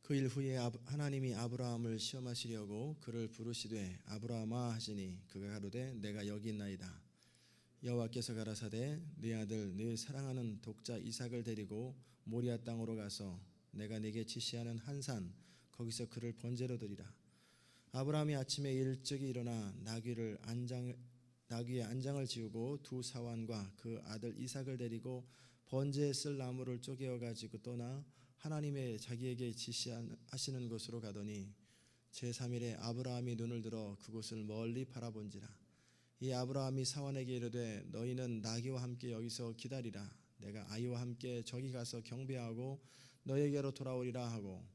그 일 후에 하나님이 아브라함을 시험하시려고 그를 부르시되 아브라함아 하시니 그가 가로되 내가 여기 있나이다. 여호와께서 가라사대 네 아들 네 사랑하는 독자 이삭을 데리고 모리아 땅으로 가서 내가 네게 지시하는 한 산 거기서 그를 번제로 드리라. 아브라함이 아침에 일찍이 일어나 나귀에 안장을 지우고 두 사환과 그 아들 이삭을 데리고 번제에 쓸 나무를 쪼개어 가지고 떠나 하나님의 자기에게 지시하시는 곳으로 가더니 제3일에 아브라함이 눈을 들어 그곳을 멀리 바라본지라. 이 아브라함이 사환에게 이르되 너희는 나귀와 함께 여기서 기다리라. 내가 아이와 함께 저기 가서 경배하고 너에게로 돌아오리라 하고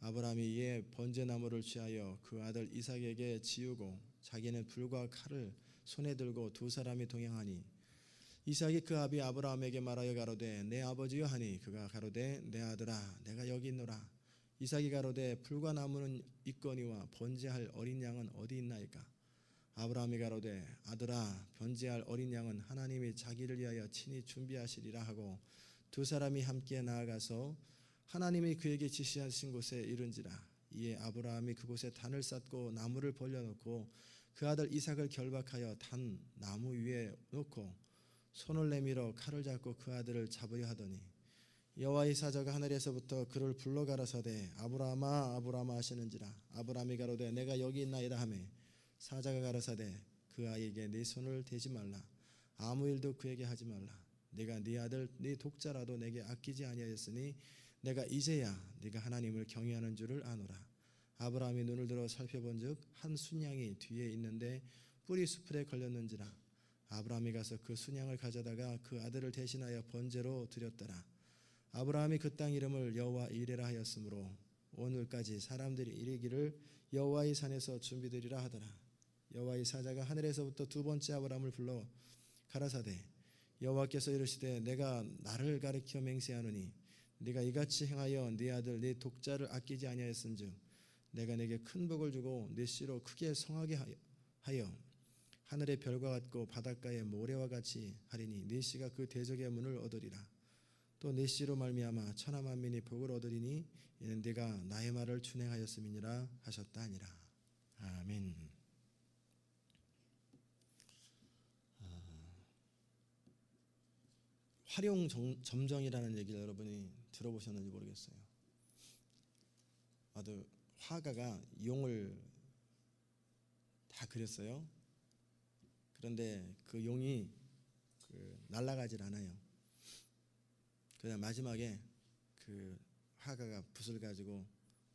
아브라함이 이에 번제나무를 취하여 그 아들 이삭에게 지우고 자기는 불과 칼을 손에 들고 두 사람이 동행하니 이삭이 그 아비 아브라함에게 말하여 가로되 내 아버지여 하니 그가 가로되 내 아들아 내가 여기 있노라. 이삭이 가로되 불과 나무는 있거니와 번제할 어린 양은 어디 있나이까. 아브라함이 가로되 아들아 번제할 어린 양은 하나님이 자기를 위하여 친히 준비하시리라 하고 두 사람이 함께 나아가서 하나님이 그에게 지시하신 곳에 이른지라. 이에 아브라함이 그곳에 단을 쌓고 나무를 벌려놓고 그 아들 이삭을 결박하여 단 나무 위에 놓고 손을 내밀어 칼을 잡고 그 아들을 잡으려 하더니 여호와의 사자가 하늘에서부터 그를 불러 가라사대 아브라함아 아브라함아 하시는지라. 아브라함이 가로되 내가 여기 있나이다 하매 사자가 가라사대 그 아이에게 네 손을 대지 말라. 아무 일도 그에게 하지 말라. 네가 네 아들 네 독자라도 내게 아끼지 아니하였으니 내가 이제야 네가 하나님을 경외하는 줄을 아노라. 아브라함이 눈을 들어 살펴본즉 한 순양이 뒤에 있는데 뿔이 수풀에 걸렸는지라. 아브라함이 가서 그 순양을 가져다가 그 아들을 대신하여 번제로 드렸더라. 아브라함이 그 땅 이름을 여호와 이레라 하였으므로 오늘까지 사람들이 이르기를 여호와의 산에서 준비되리라 하더라. 여호와의 사자가 하늘에서부터 두 번째 아브라함을 불러 가라사대 여호와께서 이르시되 내가 나를 가리켜 맹세하노니 네가 이같이 행하여 네 아들 네 독자를 아끼지 아니하였은즉 내가 네게 큰 복을 주고 네 씨로 크게 성하게 하여 하늘의 별과 같고 바닷가의 모래와 같이 하리니 네 씨가 그 대적의 문을 얻으리라. 또 네 씨로 말미암아 천하 만민이 복을 얻으리니 이는 네가 나의 말을 준행하였음이니라 하셨다 하니라. 아멘. 활용 점정이라는 얘기를 여러분이 들어보셨는지 모르겠어요. 아주 화가가 용을 다 그렸어요. 그런데 그 용이 날아가질 않아요. 그냥 마지막에 그 화가가 붓을 가지고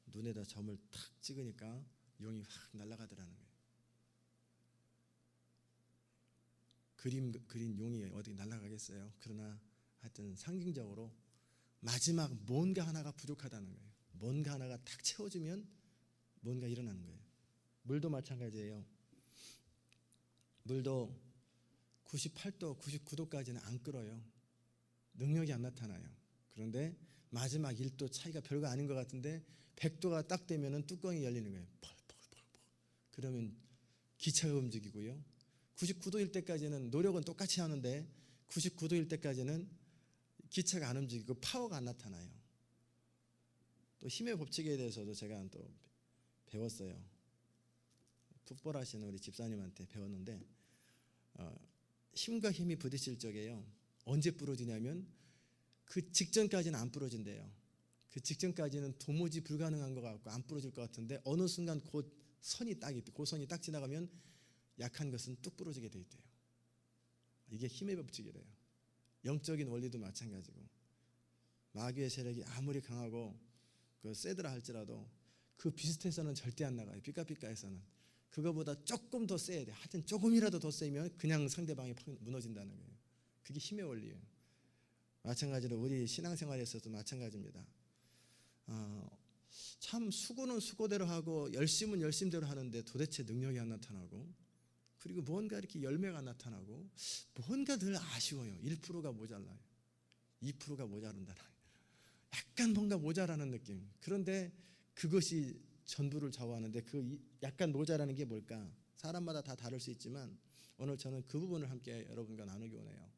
눈에다 점을 탁 찍으니까 용이 확 날아가더라는 거예요. 그린 용이 어디 날아가겠어요. 그러나 하여튼 상징적으로 마지막 뭔가 하나가 부족하다는 거예요. 뭔가 하나가 탁 채워지면 뭔가 일어나는 거예요. 물도 마찬가지예요. 물도 98도, 99도까지는 안 끓어요. 능력이 안 나타나요. 그런데 마지막 1도 차이가 별거 아닌 것 같은데 100도가 딱 되면 뚜껑이 열리는 거예요. 펄펄펄펄. 그러면 기차가 움직이고요. 99도일 때까지는 노력은 똑같이 하는데 99도일 때까지는 기차가 안 움직이고 파워가 안 나타나요. 또 힘의 법칙에 대해서도 제가 또 배웠어요. 풋볼 하시는 우리 집사님한테 배웠는데 힘과 힘이 부딪힐 적에요. 언제 부러지냐면 그 직전까지는 안 부러진대요. 그 직전까지는 도무지 불가능한 것 같고 안 부러질 것 같은데 어느 순간 그 선이 딱 지나가면 약한 것은 뚝 부러지게 돼 있대요. 이게 힘의 법칙이래요. 영적인 원리도 마찬가지고 마귀의 세력이 아무리 강하고 세더라 할지라도 그 비슷해서는 절대 안 나가요. 삐까삐까해서는 그거보다 조금 더 세야 돼. 하여튼 조금이라도 더 세면 그냥 상대방이 무너진다는 거예요. 그게 힘의 원리예요. 마찬가지로 우리 신앙생활에서도 마찬가지입니다. 참 수고는 수고대로 하고 열심은 열심대로 하는데 도대체 능력이 안 나타나고 그리고 뭔가 이렇게 열매가 나타나고 뭔가 늘 아쉬워요. 1%가 모자라요. 2%가 모자른다. 약간 뭔가 모자라는 느낌. 그런데 그것이 전부를 좌우하는데 그 약간 모자라는 게 뭘까? 사람마다 다 다를 수 있지만 오늘 저는 그 부분을 함께 여러분과 나누기 원해요.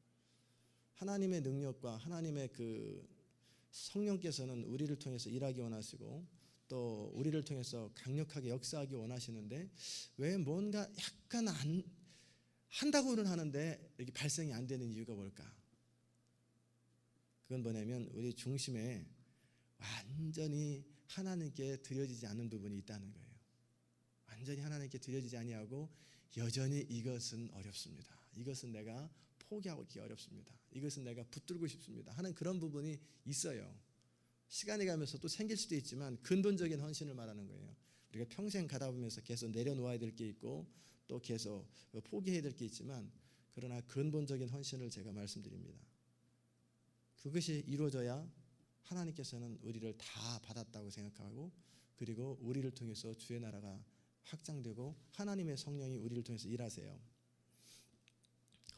하나님의 능력과 하나님의 그 성령께서는 우리를 통해서 일하기 원하시고 또 우리를 통해서 강력하게 역사하기 원하시는데 왜 뭔가 약간 한다고는 하는데 이렇게 발생이 안 되는 이유가 뭘까? 그건 뭐냐면 우리 중심에 완전히 하나님께 드려지지 않는 부분이 있다는 거예요. 완전히 하나님께 드려지지 아니하고 여전히 이것은 어렵습니다. 이것은 내가 포기하기 어렵습니다. 이것은 내가 붙들고 싶습니다 하는 그런 부분이 있어요. 시간이 가면서 또 생길 수도 있지만 근본적인 헌신을 말하는 거예요. 우리가 평생 가다 보면서 계속 내려놓아야 될 게 있고 또 계속 포기해야 될 게 있지만 그러나 근본적인 헌신을 제가 말씀드립니다. 그것이 이루어져야 하나님께서는 우리를 다 받았다고 생각하고 그리고 우리를 통해서 주의 나라가 확장되고 하나님의 성령이 우리를 통해서 일하세요.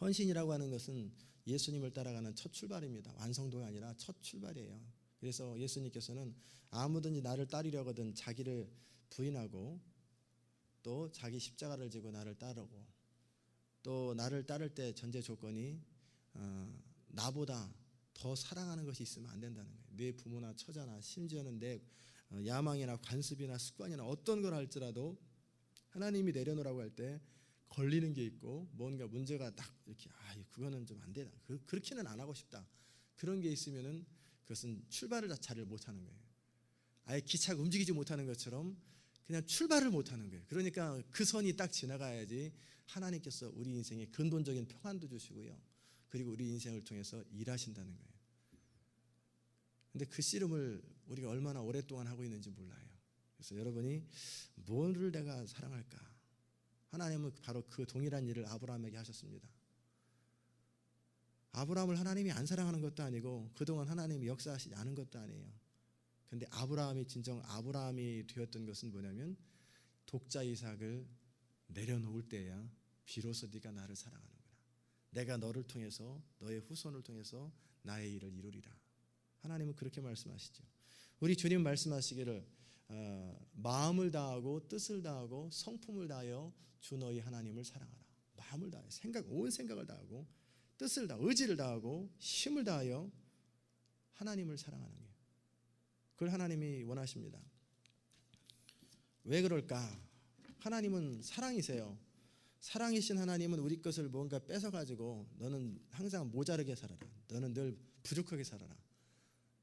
헌신이라고 하는 것은 예수님을 따라가는 첫 출발입니다. 완성도가 아니라 첫 출발이에요. 그래서 예수님께서는 아무든지 나를 따르려거든 자기를 부인하고 또 자기 십자가를 지고 나를 따르고 또 나를 따를 때 전제 조건이 나보다 더 사랑하는 것이 있으면 안 된다는 거예요. 내 부모나 처자나 심지어는 내 야망이나 관습이나 습관이나 어떤 걸 할지라도 하나님이 내려놓으라고 할 때 걸리는 게 있고 뭔가 문제가 딱 이렇게 그거는 좀 안 되다. 그렇게는 안 하고 싶다. 그런 게 있으면은 그것은 출발을 자체를 못 하는 거예요. 아예 기차가 움직이지 못하는 것처럼 그냥 출발을 못 하는 거예요. 그러니까 그 선이 딱 지나가야지 하나님께서 우리 인생에 근본적인 평안도 주시고요. 그리고 우리 인생을 통해서 일하신다는 거예요. 근데 그 씨름을 우리가 얼마나 오랫동안 하고 있는지 몰라요. 그래서 여러분이 뭐를 내가 사랑할까? 하나님은 바로 그 동일한 일을 아브라함에게 하셨습니다. 아브라함을 하나님이 안 사랑하는 것도 아니고 그동안 하나님이 역사하시지 않은 것도 아니에요. 근데 아브라함이 진정 아브라함이 되었던 것은 뭐냐면 독자 이삭을 내려놓을 때야 비로소 네가 나를 사랑하는구나. 내가 너를 통해서 너의 후손을 통해서 나의 일을 이루리라. 하나님은 그렇게 말씀하시죠. 우리 주님 말씀하시기를 마음을 다하고 뜻을 다하고 성품을 다하여 주 너희 하나님을 사랑하라. 마음을 다하여 온 생각을 다하고 뜻을 다하고 의지를 다하고 힘을 다하여 하나님을 사랑하는 거예요. 그걸 하나님이 원하십니다. 왜 그럴까? 하나님은 사랑이세요. 사랑이신 하나님은 우리 것을 뭔가 뺏어가지고 너는 항상 모자르게 살아라. 너는 늘 부족하게 살아라.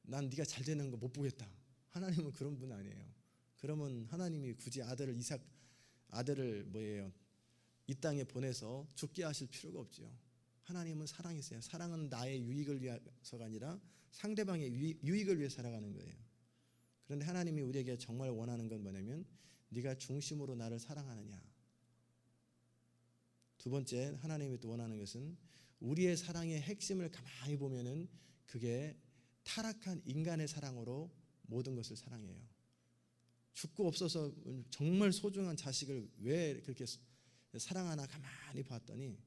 난 네가 잘 되는 거 못 보겠다. 하나님은 그런 분 아니에요. 그러면 하나님이 굳이 아들을 이 땅에 보내서 죽게 하실 필요가 없지요. 하나님은 사랑이세요. 사랑은 나의 유익을 위해서가 아니라 상대방의 유익을 위해 살아가는 거예요. 그런데 하나님이 우리에게 정말 원하는 건 뭐냐면 네가 중심으로 나를 사랑하느냐. 두 번째 하나님이 또 원하는 것은 우리의 사랑의 핵심을 가만히 보면은 그게 타락한 인간의 사랑으로 모든 것을 사랑해요. 죽고 없어서 정말 소중한 자식을 왜 그렇게 사랑하나 가만히 봤더니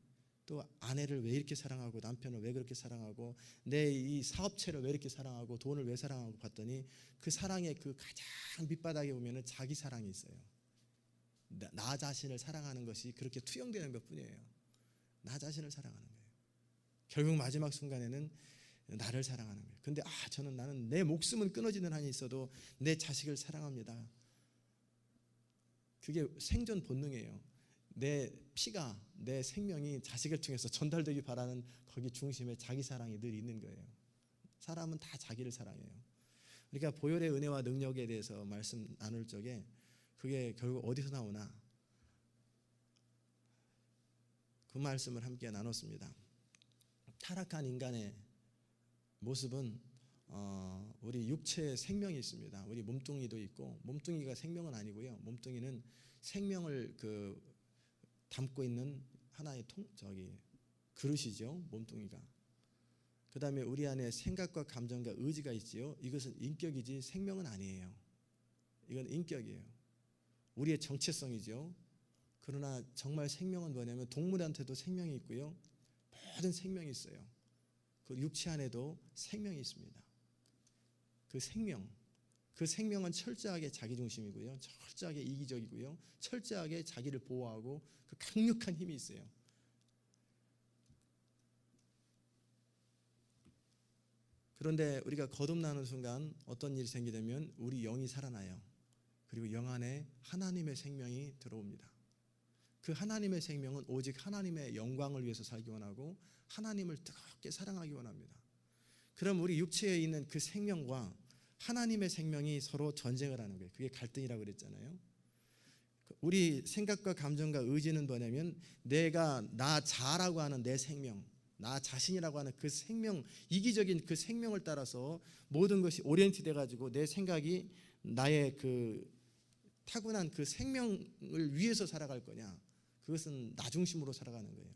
또 아내를 왜 이렇게 사랑하고 남편을 왜 그렇게 사랑하고 내 이 사업체를 왜 이렇게 사랑하고 돈을 왜 사랑하고 봤더니 그 사랑의 그 가장 밑바닥에 보면은 자기 사랑이 있어요. 나 자신을 사랑하는 것이 그렇게 투영되는 것뿐이에요. 나 자신을 사랑하는 거예요. 결국 마지막 순간에는 나를 사랑하는 거예요. 근데 나는 내 목숨은 끊어지는 한이 있어도 내 자식을 사랑합니다. 그게 생존 본능이에요. 내 피가 내 생명이 자식을 통해서 전달되기 바라는 거기 중심에 자기 사랑이 늘 있는 거예요. 사람은 다 자기를 사랑해요. 그러니까 보혈의 은혜와 능력에 대해서 말씀 나눌 적에 그게 결국 어디서 나오나 그 말씀을 함께 나눴습니다. 타락한 인간의 모습은 우리 육체에 생명이 있습니다. 우리 몸뚱이도 있고 몸뚱이가 생명은 아니고요. 몸뚱이는 생명을 담고 있는 하나의 그릇이죠. 몸뚱이가. 그 다음에 우리 안에 생각과 감정과 의지가 있지요. 이것은 인격이지 생명은 아니에요. 이건 인격이에요. 우리의 정체성이죠. 그러나 정말 생명은 뭐냐면 동물한테도 생명이 있고요. 모든 생명이 있어요. 그 육체 안에도 생명이 있습니다. 그 생명은 철저하게 자기중심이고요. 철저하게 이기적이고요. 철저하게 자기를 보호하고 그 강력한 힘이 있어요. 그런데 우리가 거듭나는 순간 어떤 일이 생기냐면 우리 영이 살아나요. 그리고 영 안에 하나님의 생명이 들어옵니다. 그 하나님의 생명은 오직 하나님의 영광을 위해서 살기 원하고 하나님을 뜨겁게 사랑하기 원합니다. 그럼 우리 육체에 있는 그 생명과 하나님의 생명이 서로 전쟁을 하는 거예요. 그게 갈등이라고 그랬잖아요. 우리 생각과 감정과 의지는 뭐냐면 내가 나 자라고 하는 내 생명, 나 자신이라고 하는 그 생명, 이기적인 그 생명을 따라서 모든 것이 오리엔티 돼가지고 내 생각이 나의 그 타고난 그 생명을 위해서 살아갈 거냐, 그것은 나 중심으로 살아가는 거예요.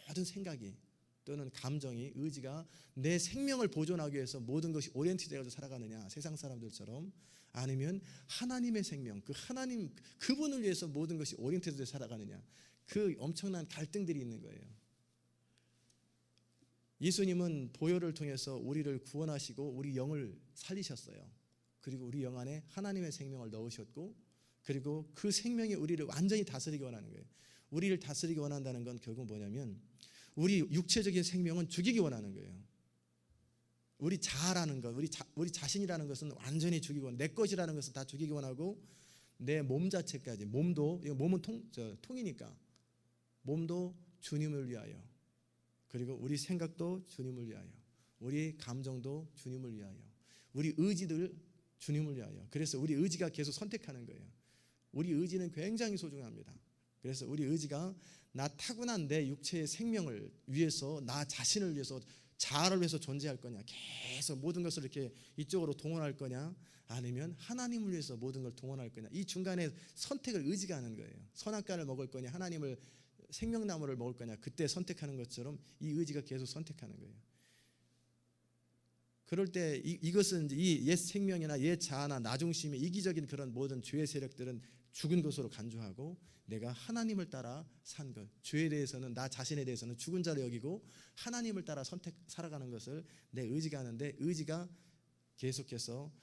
모든 생각이 또는 감정이, 의지가 내 생명을 보존하기 위해서 모든 것이 오리엔티 돼가지고 살아가느냐, 세상 사람들처럼, 아니면 하나님의 생명, 그 하나님 그분을 위해서 모든 것이 오리엔티 돼서 살아가느냐, 그 엄청난 갈등들이 있는 거예요. 예수님은 보혈을 통해서 우리를 구원하시고 우리 영을 살리셨어요. 그리고 우리 영 안에 하나님의 생명을 넣으셨고, 그리고 그 생명이 우리를 완전히 다스리기 원하는 거예요. 우리를 다스리기 원한다는 건 결국 뭐냐면 우리 육체적인 생명은 죽이기 원하는 거예요. 우리 자아라는 것, 우리 자신이라는 것은 완전히 죽이고, 내 것이라는 것은 다 죽이기 원하고, 내 몸 자체까지, 몸도, 몸은 통이니까 몸도 주님을 위하여, 그리고 우리 생각도 주님을 위하여, 우리 감정도 주님을 위하여, 우리 의지들 주님을 위하여. 그래서 우리 의지가 계속 선택하는 거예요. 우리 의지는 굉장히 소중합니다. 그래서 우리 의지가 나 타고난 내 육체의 생명을 위해서, 나 자신을 위해서, 자아를 위해서 존재할 거냐, 계속 모든 것을 이렇게 이쪽으로 동원할 거냐, 아니면 하나님을 위해서 모든 걸 동원할 거냐, 이 중간에 선택을 의지가 하는 거예요. 선악과를 먹을 거냐, 하나님을 생명나무를 먹을 거냐, 그때 선택하는 것처럼 이 의지가 계속 선택하는 거예요. 그럴 때 이것은 이 옛 생명이나 옛 자아나 나 중심의 이기적인 그런 모든 죄의 세력들은 죽은 것으로 간주하고, 내가 하나님을 따라 산 것, 죄에 대해서는, 나 자신에 대해서는 죽은 자로 여기고 하나님을 따라 살아가는 것을 내 의지가 하는데, 의지가 계속해서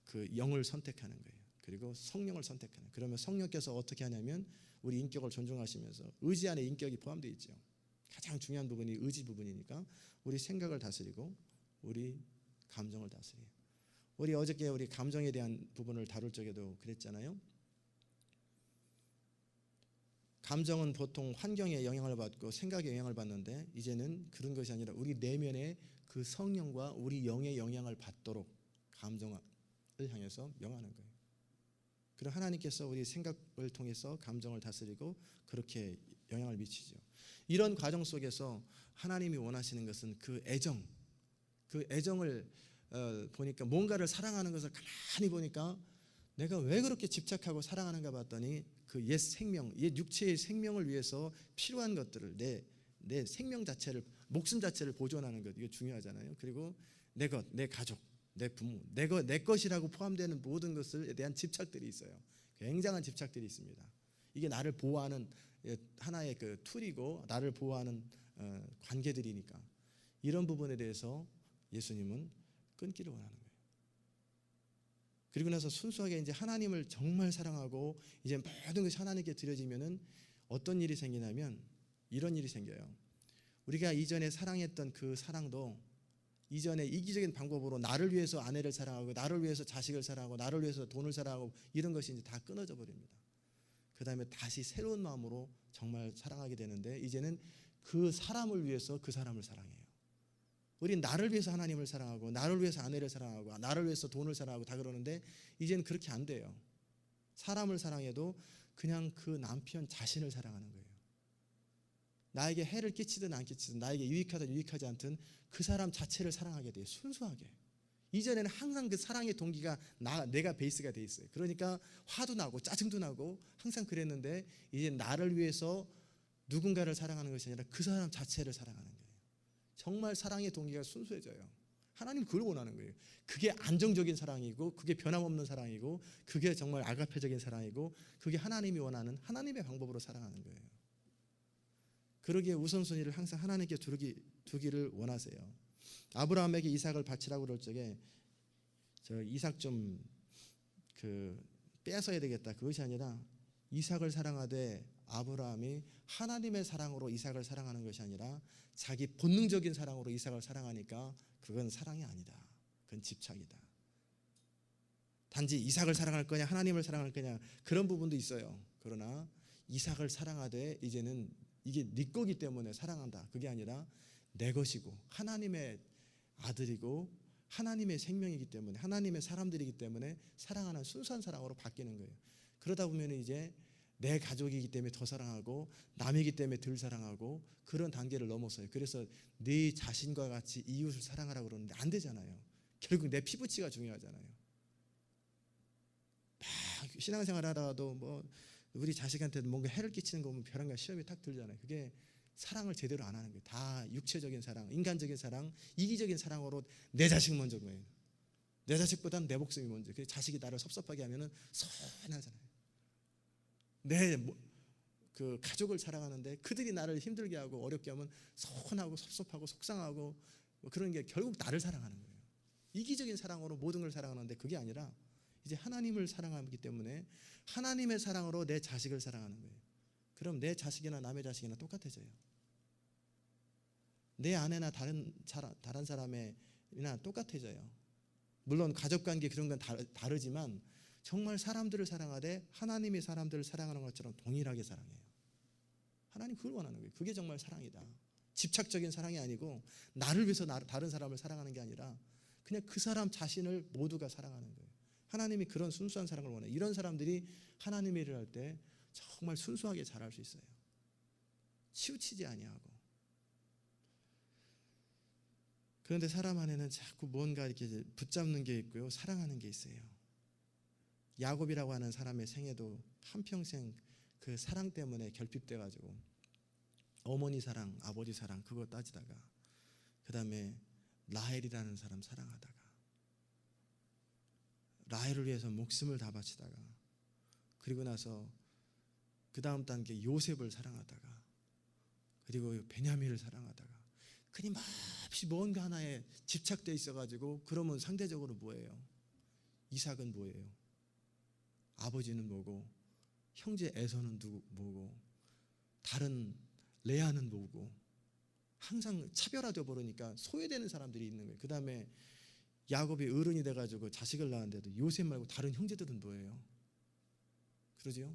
그 영을 선택하는 거예요. 그리고 성령을 선택하는 거예요. 그러면 성령께서 어떻게 하냐면 우리 인격을 존중하시면서, 의지 안에 인격이 포함되어 있죠. 가장 중요한 부분이 의지 부분이니까 우리 생각을 다스리고 우리 감정을 다스려요. 우리 어저께 우리 감정에 대한 부분을 다룰 적에도 그랬잖아요. 감정은 보통 환경에 영향을 받고 생각에 영향을 받는데, 이제는 그런 것이 아니라 우리 내면의 그 성령과 우리 영의 영향을 받도록 감정을 향해서 명하는 거예요. 그럼 하나님께서 우리 생각을 통해서 감정을 다스리고 그렇게 영향을 미치죠. 이런 과정 속에서 하나님이 원하시는 것은 그 애정, 그 애정을 보니까, 뭔가를 사랑하는 것을 가만히 보니까 내가 왜 그렇게 집착하고 사랑하는가 봤더니, 그 옛 생명, 옛 육체의 생명을 위해서 필요한 것들을, 내 생명 자체를, 목숨 자체를 보존하는 것, 이게 중요하잖아요. 그리고 내 것, 내 가족, 내 부모, 내 것이라고 포함되는 모든 것에 대한 집착들이 있어요. 굉장한 집착들이 있습니다. 이게 나를 보호하는 하나의 그 툴이고, 나를 보호하는 관계들이니까, 이런 부분에 대해서 예수님은 끊기를 원하는 거예요. 그리고 나서 순수하게 이제 하나님을 정말 사랑하고 이제 모든 것이 하나님께 드려지면은 어떤 일이 생기냐면 이런 일이 생겨요. 우리가 이전에 사랑했던 그 사랑도 이전에 이기적인 방법으로 나를 위해서 아내를 사랑하고, 나를 위해서 자식을 사랑하고, 나를 위해서 돈을 사랑하고, 이런 것이 이제 다 끊어져 버립니다. 그 다음에 다시 새로운 마음으로 정말 사랑하게 되는데, 이제는 그 사람을 위해서 그 사람을 사랑해요. 우린 나를 위해서 하나님을 사랑하고, 나를 위해서 아내를 사랑하고, 나를 위해서 돈을 사랑하고 다 그러는데, 이제는 그렇게 안 돼요. 사람을 사랑해도 그냥 그 남편 자신을 사랑하는 거예요. 나에게 해를 끼치든 안 끼치든, 나에게 유익하든 유익하지 않든 그 사람 자체를 사랑하게 돼요. 순수하게. 이전에는 항상 그 사랑의 동기가 내가 베이스가 돼 있어요. 그러니까 화도 나고 짜증도 나고 항상 그랬는데, 이제 나를 위해서 누군가를 사랑하는 것이 아니라 그 사람 자체를 사랑하는 거예요. 정말 사랑의 동기가 순수해져요. 하나님 그걸 원하는 거예요. 그게 안정적인 사랑이고, 그게 변함없는 사랑이고, 그게 정말 아가페적인 사랑이고, 그게 하나님이 원하는 하나님의 방법으로 사랑하는 거예요. 그러기에 우선순위를 항상 하나님께 두기를 원하세요. 아브라함에게 이삭을 바치라고 그럴 적에 저 이삭 좀 빼앗아야 되겠다, 그것이 아니라 이삭을 사랑하되 아브라함이 하나님의 사랑으로 이삭을 사랑하는 것이 아니라 자기 본능적인 사랑으로 이삭을 사랑하니까 그건 사랑이 아니다. 그건 집착이다. 단지 이삭을 사랑할 거냐 하나님을 사랑할 거냐 그런 부분도 있어요. 그러나 이삭을 사랑하되 이제는 이게 네 거기 때문에 사랑한다. 그게 아니라 내 것이고 하나님의 아들이고 하나님의 생명이기 때문에 하나님의 사람들이기 때문에 사랑하는 순수한 사랑으로 바뀌는 거예요. 그러다 보면 이제 내 가족이기 때문에 더 사랑하고 남이기 때문에 덜 사랑하고 그런 단계를 넘어서요. 그래서 네 자신과 같이 이웃을 사랑하라고 그러는데 안 되잖아요. 결국 내 피부치가 중요하잖아요. 막 신앙생활 하다가도 뭐 우리 자식한테 뭔가 해를 끼치는 거 보면 벼랑과 시험이 탁 들잖아요. 그게 사랑을 제대로 안 하는 거예요. 다 육체적인 사랑, 인간적인 사랑, 이기적인 사랑으로 내 자식 먼저인 거예요. 내 자식보다는 내 목숨이 먼저. 그래서 자식이 나를 섭섭하게 하면은 서운하잖아요. 내 그 가족을 사랑하는데 그들이 나를 힘들게 하고 어렵게 하면 서운하고 섭섭하고 속상하고 뭐 그런 게 결국 나를 사랑하는 거예요. 이기적인 사랑으로 모든 걸 사랑하는데 그게 아니라 이제 하나님을 사랑하기 때문에 하나님의 사랑으로 내 자식을 사랑하는 거예요. 그럼 내 자식이나 남의 자식이나 똑같아져요. 내 아내나 다른 사람이나 똑같아져요. 물론 가족관계 그런 건 다르지만 정말 사람들을 사랑하되 하나님이 사람들을 사랑하는 것처럼 동일하게 사랑해요. 하나님 그걸 원하는 거예요. 그게 정말 사랑이다. 집착적인 사랑이 아니고 나를 위해서 다른 사람을 사랑하는 게 아니라 그냥 그 사람 자신을 모두가 사랑하는 거예요. 하나님이 그런 순수한 사랑을 원해요. 이런 사람들이 하나님의 일을 할 때 정말 순수하게 잘할 수 있어요. 치우치지 아니하고. 그런데 사람 안에는 자꾸 뭔가 이렇게 붙잡는 게 있고요. 사랑하는 게 있어요. 야곱이라고 하는 사람의 생애도 한평생 그 사랑 때문에 결핍돼 가지고 어머니 사랑, 아버지 사랑 그거 따지다가 그 다음에 라헬이라는 사람 사랑하다가 라헬을 위해서 목숨을 다 바치다가 그리고 나서 그 다음 단계 요셉을 사랑하다가 그리고 베냐민을 사랑하다가 끊임없이 뭔가 하나에 집착돼 있어가지고 그러면 상대적으로 뭐예요? 이삭은 뭐예요? 아버지는 뭐고 형제 에서는 뭐고 다른 레아는 뭐고 항상 차별화되어 버리니까 소외되는 사람들이 있는 거예요. 그 다음에 야곱이 어른이 돼가지고 자식을 낳았는데도 요셉 말고 다른 형제들은 뭐예요? 그러죠?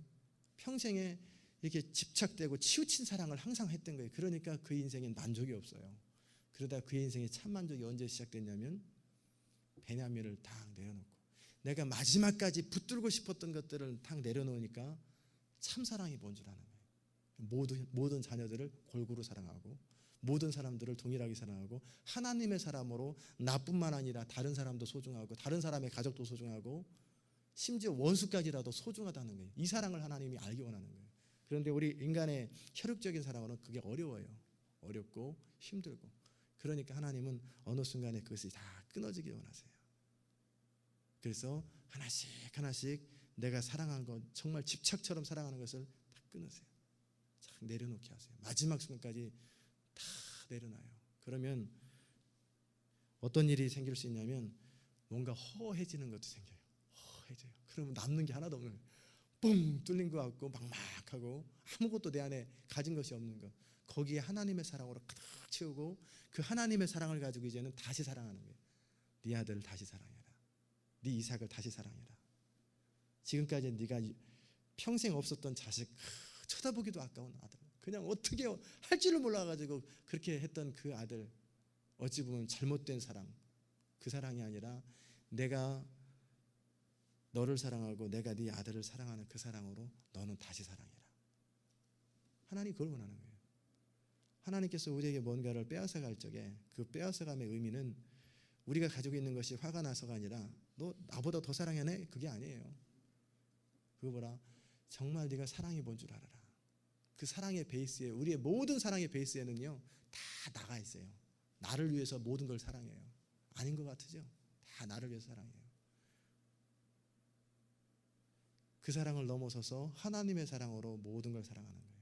평생에 이렇게 집착되고 치우친 사랑을 항상 했던 거예요. 그러니까 그 인생엔 만족이 없어요. 그러다 그 인생의 참 만족이 언제 시작됐냐면 베냐민을 딱 내려놓고 내가 마지막까지 붙들고 싶었던 것들을 딱 내려놓으니까 참 사랑이 뭔 줄 아는 거예요. 모든 자녀들을 골고루 사랑하고 모든 사람들을 동일하게 사랑하고 하나님의 사람으로 나뿐만 아니라 다른 사람도 소중하고 다른 사람의 가족도 소중하고 심지어 원수까지라도 소중하다는 거예요. 이 사랑을 하나님이 알기 원하는 거예요. 그런데 우리 인간의 혈육적인 사랑으로는 그게 어려워요. 어렵고 힘들고 그러니까 하나님은 어느 순간에 그것이 다 끊어지기 원하세요. 그래서 하나씩 하나씩 내가 사랑한 것 정말 집착처럼 사랑하는 것을 다 끊으세요. 쫙 내려놓게 하세요. 마지막 순간까지 다 내려놔요. 그러면 어떤 일이 생길 수 있냐면 뭔가 허해지는 것도 생겨요. 허해져요. 그러면 남는 게 하나도 없는 거예요. 뻥 뚫린 것 같고 막막하고 아무것도 내 안에 가진 것이 없는 것. 거기에 하나님의 사랑으로 가득 채우고 그 하나님의 사랑을 가지고 이제는 다시 사랑하는 거예요. 네 아들을 다시 사랑해라. 네 이삭을 다시 사랑해라. 지금까지 네가 평생 없었던 자식 쳐다보기도 아까운 아들 그냥 어떻게 할 줄을 몰라가지고 그렇게 했던 그 아들 어찌 보면 잘못된 사랑 그 사랑이 아니라 내가 너를 사랑하고 내가 네 아들을 사랑하는 그 사랑으로 너는 다시 사랑해라. 하나님 그걸 원하는 거예요. 하나님께서 우리에게 뭔가를 빼앗아갈 적에 그 빼앗아감의 의미는 우리가 가지고 있는 것이 화가 나서가 아니라 너 나보다 더 사랑하네? 그게 아니에요. 그거 보라. 정말 네가 사랑이 뭔 줄 알아라. 그 사랑의 베이스에 우리의 모든 사랑의 베이스에는요 다 나가 있어요. 나를 위해서 모든 걸 사랑해요. 아닌 것 같으죠? 다 나를 위해서 사랑해요. 그 사랑을 넘어서서 하나님의 사랑으로 모든 걸 사랑하는 거예요.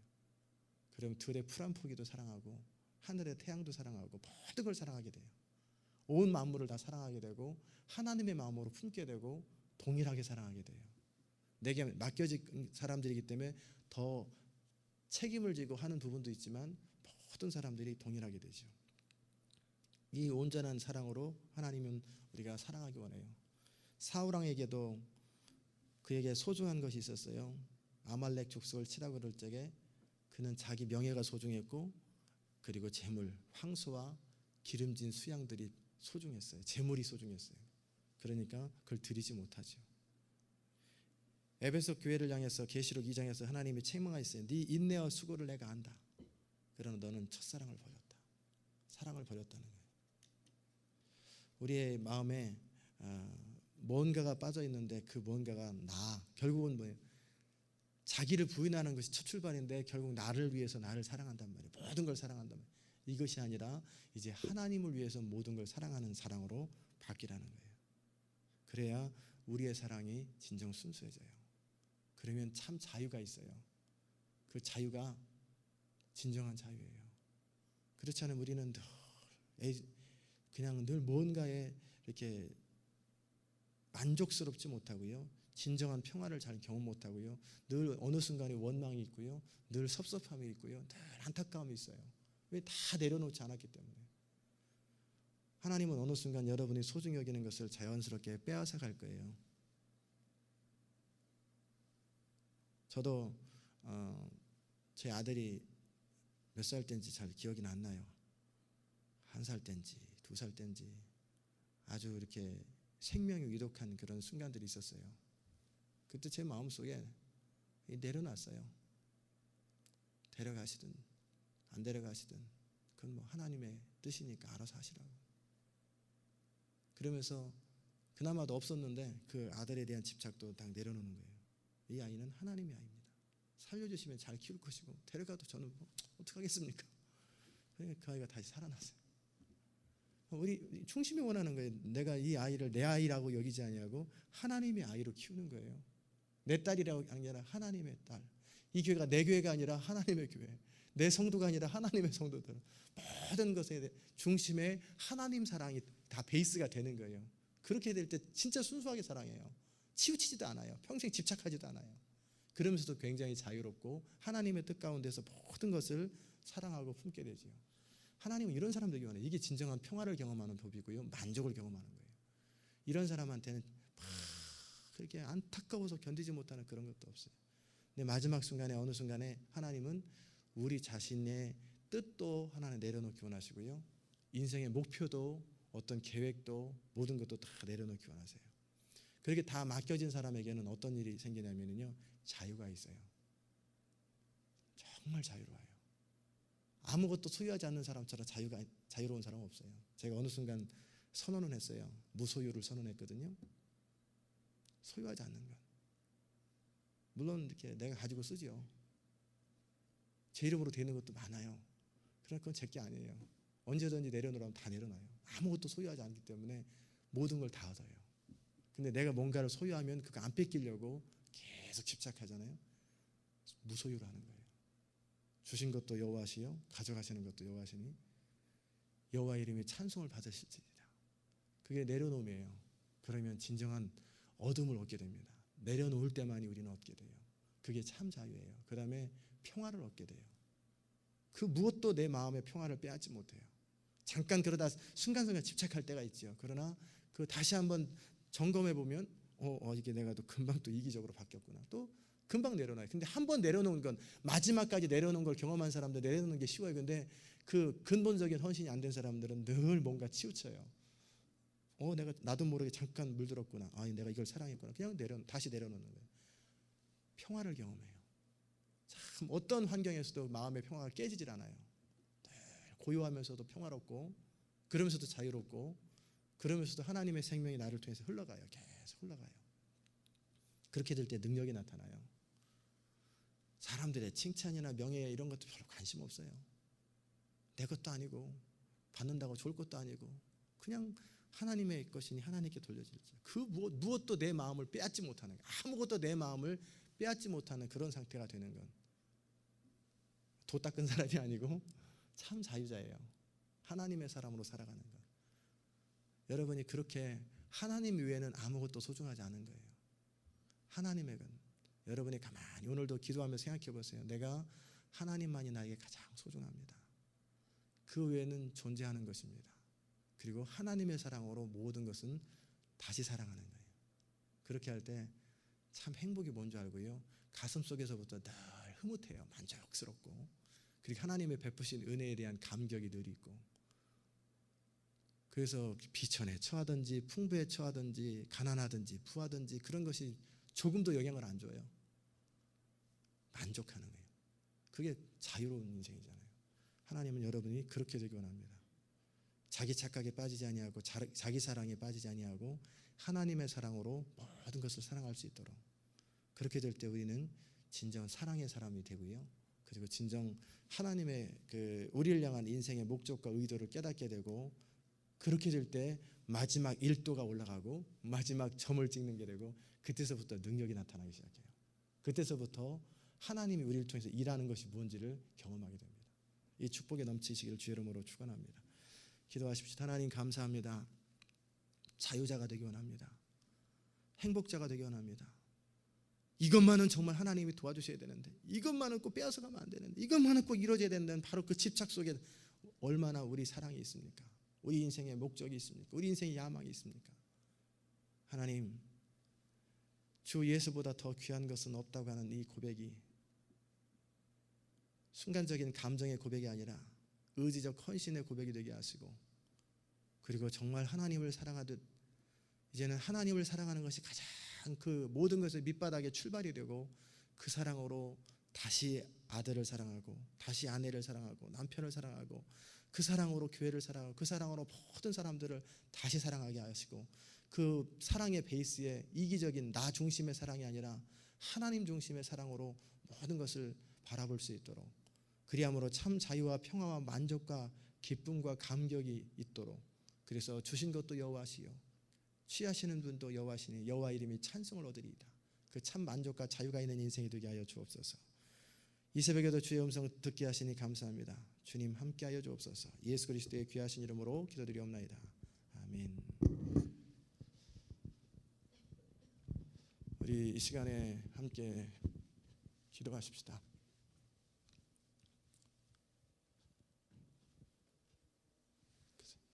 그럼 들의 풀 한 포기도 사랑하고 하늘의 태양도 사랑하고 모든 걸 사랑하게 돼요. 온 만물을 다 사랑하게 되고 하나님의 마음으로 품게 되고 동일하게 사랑하게 돼요. 내게 맡겨진 사람들이기 때문에 더 책임을 지고 하는 부분도 있지만 모든 사람들이 동일하게 되죠. 이 온전한 사랑으로 하나님은 우리가 사랑하기 원해요. 사울 왕에게도 그에게 소중한 것이 있었어요. 아말렉 족속을 치라고 그럴 적에 그는 자기 명예가 소중했고 그리고 재물, 황소와 기름진 수양들이 소중했어요. 재물이 소중했어요. 그러니까 그걸 드리지 못하죠. 에베소 교회를 향해서 계시록 2장에서 하나님이 책망하셨어요. 네 인내와 수고를 내가 안다. 그러나 너는 첫사랑을 버렸다. 사랑을 버렸다는 거예요. 우리의 마음에 뭔가가 빠져 있는데 그 뭔가가 결국은 뭐예요? 자기를 부인하는 것이 첫 출발인데 결국 나를 위해서 나를 사랑한단 말이에요. 모든 걸 사랑한단 말이에요. 이것이 아니라 이제 하나님을 위해서 모든 걸 사랑하는 사랑으로 바뀌라는 거예요. 그래야 우리의 사랑이 진정 순수해져요. 그러면 참 자유가 있어요. 그 자유가 진정한 자유예요. 그렇지 않으면 우리는 그냥 늘 뭔가에 이렇게 만족스럽지 못하고요. 진정한 평화를 잘 경험 못하고요. 늘 어느 순간에 원망이 있고요. 늘 섭섭함이 있고요. 늘 안타까움이 있어요. 왜 다 내려놓지 않았기 때문에. 하나님은 어느 순간 여러분이 소중히 여기는 것을 자연스럽게 빼앗아 갈 거예요. 저도 제 아들이 몇 살 때인지 잘 기억이 안 나요. 1살 때인지 2살 때인지 아주 이렇게 생명이 위독한 그런 순간들이 있었어요. 그때 제 마음속에 내려놨어요. 데려가시든 안 데려가시든 그건 뭐 하나님의 뜻이니까 알아서 하시라고. 그러면서 그나마도 없었는데 그 아들에 대한 집착도 딱 내려놓는 거예요. 이 아이는 하나님의 아이입니다. 살려주시면 잘 키울 것이고 데려가도 저는 뭐 어떡하겠습니까? 그러니까 그 아이가 다시 살아났어요. 우리 중심이 원하는 거예요. 내가 이 아이를 내 아이라고 여기지 아니하고 하나님의 아이로 키우는 거예요. 내 딸이라고 아니라 하나님의 딸. 이 교회가 내 교회가 아니라 하나님의 교회. 내 성도가 아니라 하나님의 성도들. 모든 것의 중심에 하나님 사랑이 다 베이스가 되는 거예요. 그렇게 될 때 진짜 순수하게 사랑해요. 치우치지도 않아요. 평생 집착하지도 않아요. 그러면서도 굉장히 자유롭고 하나님의 뜻 가운데서 모든 것을 사랑하고 품게 되지요. 하나님은 이런 사람 되기 원해요. 이게 진정한 평화를 경험하는 법이고요. 만족을 경험하는 거예요. 이런 사람한테는 막 그렇게 안타까워서 견디지 못하는 그런 것도 없어요. 근데 마지막 순간에 어느 순간에 하나님은 우리 자신의 뜻도 하나는 내려놓기 원하시고요. 인생의 목표도 어떤 계획도 모든 것도 다 내려놓기 원하세요. 그렇게 다 맡겨진 사람에게는 어떤 일이 생기냐면요. 자유가 있어요. 정말 자유로워요. 아무것도 소유하지 않는 사람처럼 자유로운 사람은 없어요. 제가 어느 순간 선언을 했어요. 무소유를 선언했거든요. 소유하지 않는 것. 물론 이렇게 내가 가지고 쓰죠. 제 이름으로 되는 것도 많아요. 그러나 그건 제게 아니에요. 언제든지 내려놓으라면 다 내려놔요. 아무것도 소유하지 않기 때문에 모든 걸 다 얻어요. 근데 내가 뭔가를 소유하면 그거 안 뺏기려고 계속 집착하잖아요. 무소유로 하는 거예요. 주신 것도 여호와시요 가져가시는 것도 여호와시니 여호와 이름이 찬송을 받으실지니라. 그게 내려놓음이에요. 그러면 진정한 어둠을 얻게 됩니다. 내려놓을 때만이 우리는 얻게 돼요. 그게 참 자유예요. 그 다음에 평화를 얻게 돼요. 그 무엇도 내 마음의 평화를 빼앗지 못해요. 잠깐 그러다 순간순간 집착할 때가 있죠. 그러나 그 다시 한번 점검해 보면 이게 내가 또 금방 또 이기적으로 바뀌었구나. 또 금방 내려놔요. 근데 한 번 내려놓은 건 마지막까지 내려놓은 걸 경험한 사람들 내려놓는 게 쉬워요. 근데 그 근본적인 헌신이 안 된 사람들은 늘 뭔가 치우쳐요. 내가 나도 모르게 잠깐 물들었구나. 내가 이걸 사랑했구나. 그냥 다시 내려놓는 거예요. 평화를 경험해요. 참 어떤 환경에서도 마음의 평화가 깨지질 않아요. 고요하면서도 평화롭고 그러면서도 자유롭고 그러면서도 하나님의 생명이 나를 통해서 흘러가요. 계속 흘러가요. 그렇게 될 때 능력이 나타나요. 사람들의 칭찬이나 명예 이런 것도 별로 관심 없어요. 내 것도 아니고 받는다고 좋을 것도 아니고 그냥 하나님의 것이니 하나님께 돌려질지. 그 무엇도 내 마음을 빼앗지 못하는 거예요. 아무것도 내 마음을 빼앗지 못하는 그런 상태가 되는 건 도 닦은 사람이 아니고 참 자유자예요. 하나님의 사람으로 살아가는 것. 여러분이 그렇게 하나님 외에는 아무것도 소중하지 않은 거예요. 하나님의 건 여러분이 가만히 오늘도 기도하면서 생각해 보세요. 내가 하나님만이 나에게 가장 소중합니다. 그 외에는 존재하는 것입니다. 그리고 하나님의 사랑으로 모든 것은 다시 사랑하는 거예요. 그렇게 할 때 참 행복이 뭔 줄 알고요. 가슴 속에서부터 늘 흐뭇해요. 만족스럽고. 그리고 하나님의 베푸신 은혜에 대한 감격이 늘 있고. 그래서 비천에 처하든지 풍부에 처하든지 가난하든지 부하든지 그런 것이 조금도 영향을 안 줘요. 만족하는 거예요. 그게 자유로운 인생이잖아요. 하나님은 여러분이 그렇게 되기 원합니다. 자기 착각에 빠지지 아니하고 자기 사랑에 빠지지 아니하고 하나님의 사랑으로 모든 것을 사랑할 수 있도록, 그렇게 될 때 우리는 진정 사랑의 사람이 되고요. 그리고 진정 하나님의 우리를 향한 인생의 목적과 의도를 깨닫게 되고, 그렇게 될 때 마지막 1도가 올라가고 마지막 점을 찍는 게 되고, 그때서부터 능력이 나타나기 시작해요. 그때서부터 하나님이 우리를 통해서 일하는 것이 뭔지를 경험하게 됩니다. 이 축복에 넘치시기를 주의 이름으로 축원합니다. 기도하십시오. 하나님 감사합니다. 자유자가 되기 원합니다. 행복자가 되기 원합니다. 이것만은 정말 하나님이 도와주셔야 되는데, 이것만은 꼭 빼앗아가면 안 되는데, 이것만은 꼭 이루어져야 된다는 바로 그 집착 속에 얼마나 우리 사랑이 있습니까? 우리 인생의 목적이 있습니까? 우리 인생의 야망이 있습니까? 하나님, 주 예수보다 더 귀한 것은 없다고 하는 이 고백이 순간적인 감정의 고백이 아니라 의지적 헌신의 고백이 되게 하시고, 그리고 정말 하나님을 사랑하듯 이제는 하나님을 사랑하는 것이 가장 그 모든 것의 밑바닥에 출발이 되고, 그 사랑으로 다시 아들을 사랑하고 다시 아내를 사랑하고 남편을 사랑하고 그 사랑으로 교회를 사랑하고 그 사랑으로 모든 사람들을 다시 사랑하게 하시고, 그 사랑의 베이스에 이기적인 나 중심의 사랑이 아니라 하나님 중심의 사랑으로 모든 것을 바라볼 수 있도록, 그리함으로 참 자유와 평화와 만족과 기쁨과 감격이 있도록, 그래서 주신 것도 여호와시요 취하시는 분도 여호와시니 여호와 이름이 찬송을 얻으리이다. 그 참 만족과 자유가 있는 인생이 되게 하여 주옵소서. 이 새벽에도 주의 음성 듣게 하시니 감사합니다. 주님 함께하여 주옵소서. 예수 그리스도의 귀하신 이름으로 기도드리옵나이다. 아멘. 우리 이 시간에 함께 기도하십시다.